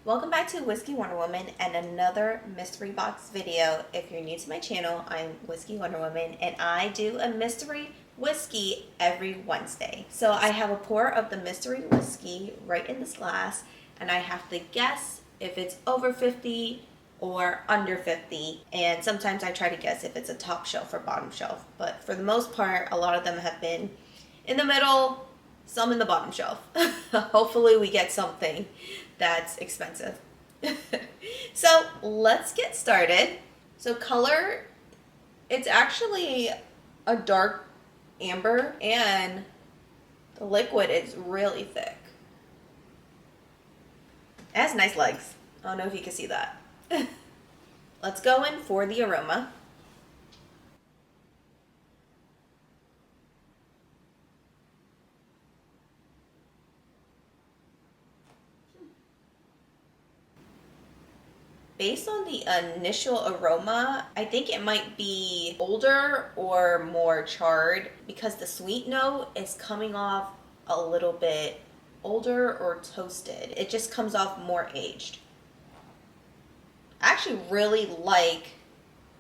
Welcome back to Whiskey Wonder Woman and another mystery box video. If you're new to my channel, I'm Whiskey Wonder Woman and I do a mystery whiskey every Wednesday. So I have a pour of the mystery whiskey right in this glass and I have to guess if it's over 50 or under 50, and sometimes I try to guess if it's a top shelf or bottom shelf, but for the most part a lot of them have been in the middle, some in the bottom shelf. Hopefully we get something that's expensive. So let's get started. So color, it's actually a dark amber and the liquid is really thick. It has nice legs. I don't know if you can see that. Let's go in for the aroma. Based on the initial aroma, I think it might be older or more charred because the sweet note is coming off a little bit older or toasted. It just comes off more aged. I actually really like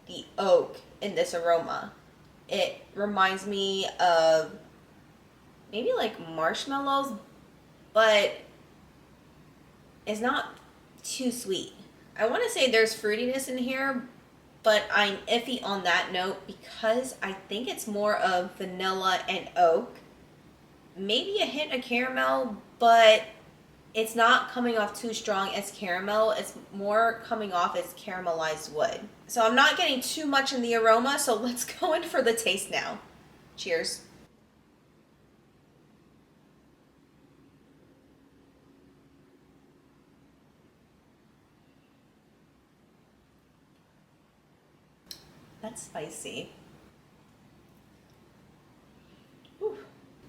the oak in this aroma. It reminds me of maybe like marshmallows, but it's not too sweet. I want to say there's fruitiness in here, but I'm iffy on that note because I think it's more of vanilla and oak. Maybe a hint of caramel, but it's not coming off too strong as caramel. It's more coming off as caramelized wood. So I'm not getting too much in the aroma, so let's go in for the taste now. Cheers. That's spicy. Whew.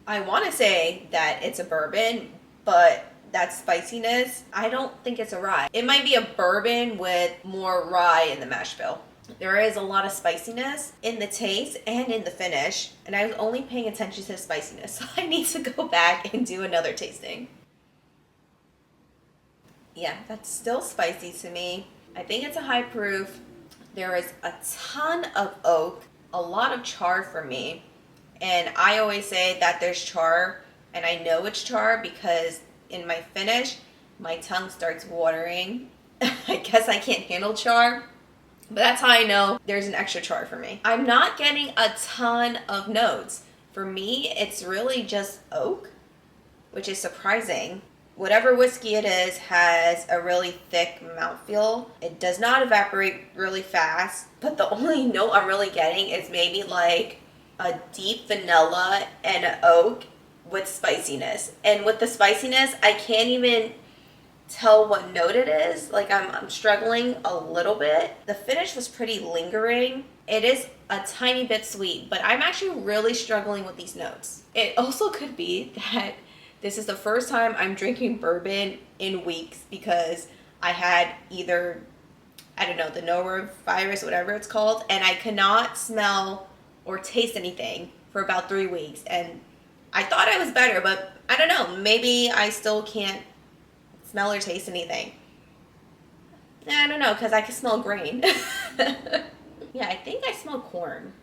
I want to say that it's a bourbon, but that spiciness, I don't think it's a rye. It might be a bourbon with more rye in the mash bill. There is a lot of spiciness in the taste and in the finish, and I was only paying attention to the spiciness, so I need to go back and do another tasting. Yeah, that's still spicy to me. I think it's a high proof. There is a ton of oak, a lot of char for me, and I always say that there's char, and I know it's char because in my finish, my tongue starts watering. I guess I can't handle char, but that's how I know there's an extra char for me. I'm not getting a ton of notes. For me, it's really just oak, which is surprising. Whatever whiskey it is has a really thick mouthfeel. It does not evaporate really fast, but the only note I'm really getting is maybe like a deep vanilla and an oak with spiciness. And with the spiciness, I can't even tell what note it is. Like I'm struggling a little bit. The finish was pretty lingering. It is a tiny bit sweet, but I'm actually really struggling with these notes. It also could be that this is the first time I'm drinking bourbon in weeks because I had either, I don't know, the norovirus, whatever it's called, and I cannot smell or taste anything for about 3 weeks. And I thought I was better, but I don't know. Maybe I still can't smell or taste anything. I don't know, because I can smell grain. Yeah, I think I smell corn.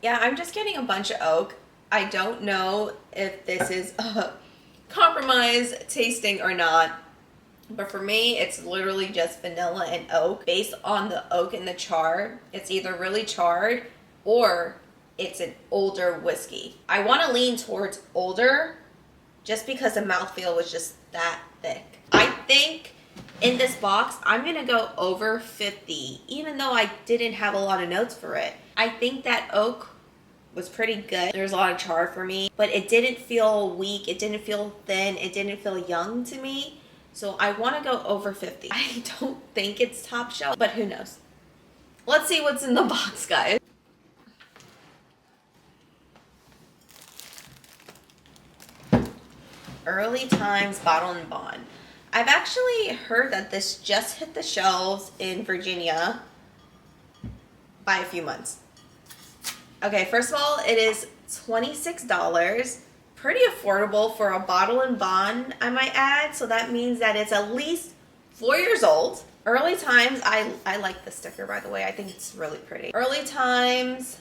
Yeah, I'm just getting a bunch of oak. I don't know if this is a compromise tasting or not, but for me, it's literally just vanilla and oak. Based on the oak and the char, it's either really charred or it's an older whiskey. I want to lean towards older just because the mouthfeel was just that thick. I think in this box, I'm going to go over 50, even though I didn't have a lot of notes for it. I think that oak was pretty good. There's a lot of char for me, but it didn't feel weak. It didn't feel thin. It didn't feel young to me. So I want to go over 50. I don't think it's top shelf, but who knows? Let's see what's in the box, guys. Early Times Bottle and Bond. I've actually heard that this just hit the shelves in Virginia by a few months. Okay, first of all, it is $26. Pretty affordable for a bottle and bond, I might add. So that means that it's at least 4 years old. Early Times, I like the sticker, by the way. I think it's really pretty. Early Times,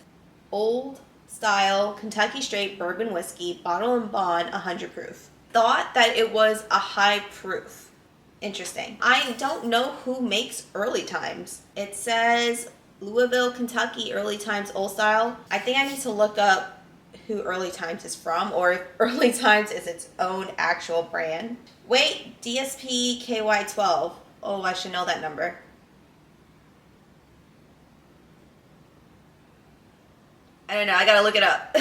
old style Kentucky straight bourbon whiskey, bottle and bond, 100 proof. Thought that it was a high proof. Interesting. I don't know who makes Early Times. It says Louisville, Kentucky, Early Times Old Style. I think I need to look up who Early Times is from, or if Early Times is its own actual brand. Wait, DSP KY12. Oh, I should know that number. I don't know, I gotta look it up.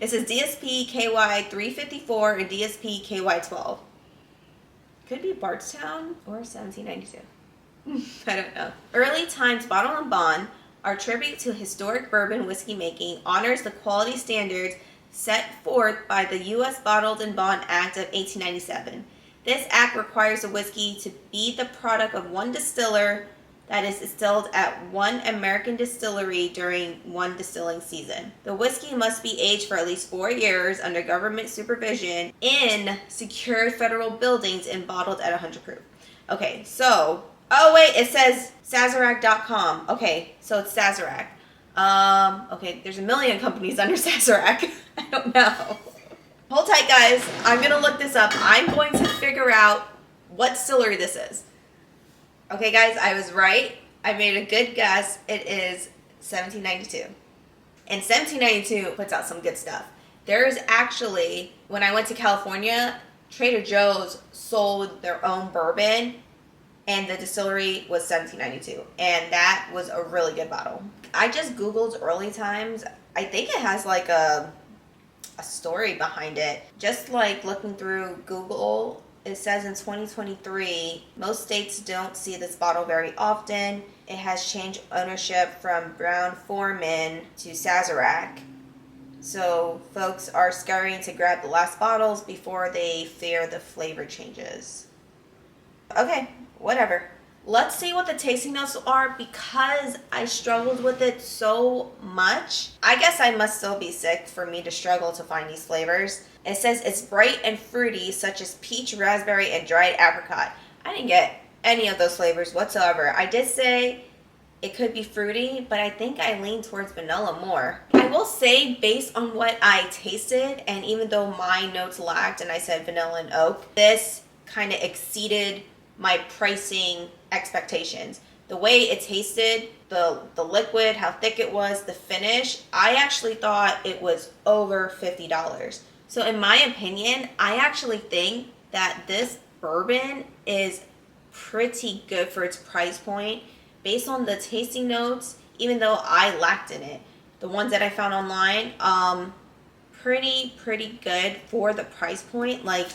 It says DSP KY354 and DSP KY12. Could be Bardstown or 1792. I don't know. Early Times Bottle and Bond, our tribute to historic bourbon whiskey making, honors the quality standards set forth by the U.S. Bottled and Bond Act of 1897. This act requires a whiskey to be the product of one distiller that is distilled at one American distillery during one distilling season. The whiskey must be aged for at least 4 years under government supervision in secured federal buildings and bottled at 100 proof. Okay, so, oh wait, it says Sazerac.com. Okay, so it's Sazerac. Okay, there's a million companies under Sazerac. I don't know. Hold tight, guys. I'm gonna look this up. I'm going to figure out what distillery this is. Okay, guys, I was right. I made a good guess. It is 1792. And 1792 puts out some good stuff. There is actually, when I went to California, Trader Joe's sold their own bourbon, and the distillery was 1792. And that was a really good bottle. I just Googled Early Times. I think it has like a story behind it. Just like looking through Google, it says in 2023, most states don't see this bottle very often. It has changed ownership from Brown-Forman to Sazerac. So folks are scurrying to grab the last bottles before they fear the flavor changes. Okay, whatever. Let's see what the tasting notes are, because I struggled with it so much. I guess I must still be sick for me to struggle to find these flavors. It says it's bright and fruity, such as peach, raspberry, and dried apricot. I didn't get any of those flavors whatsoever. I did say it could be fruity, but I think I lean towards vanilla more. I will say, based on what I tasted, and even though my notes lacked and I said vanilla and oak, this kind of exceeded my pricing expectations. The way it tasted, the liquid, how thick it was, the finish, I actually thought it was over $50. So in my opinion, I actually think that this bourbon is pretty good for its price point. Based on the tasting notes, even though I lacked in it, the ones that I found online, pretty good for the price point. Like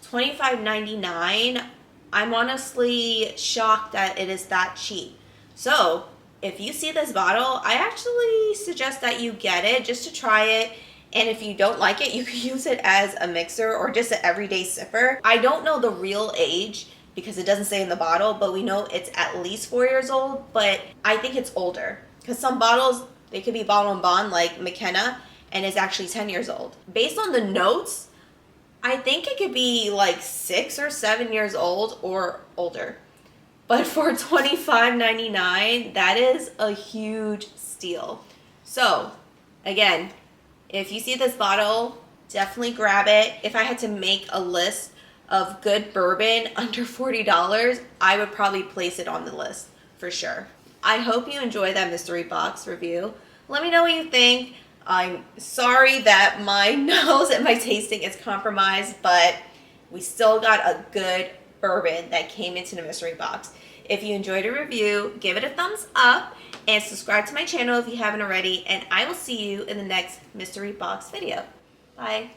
$25.99. I'm honestly shocked that it is that cheap. So if you see this bottle, I actually suggest that you get it just to try it. And if you don't like it, you can use it as a mixer or just an everyday sipper. I don't know the real age because it doesn't say in the bottle, but we know it's at least 4 years old, but I think it's older. Because some bottles, they could be bottle and bond like McKenna, and it's actually 10 years old. Based on the notes, I think it could be like 6 or 7 years old or older. But for $25.99, that is a huge steal. So, again, if you see this bottle, definitely grab it. If I had to make a list of good bourbon under $40, I would probably place it on the list for sure. I hope you enjoyed that mystery box review. Let me know what you think. I'm sorry that my nose and my tasting is compromised, but we still got a good bourbon that came into the mystery box. If you enjoyed a review, give it a thumbs up and subscribe to my channel if you haven't already, and I will see you in the next mystery box video. Bye.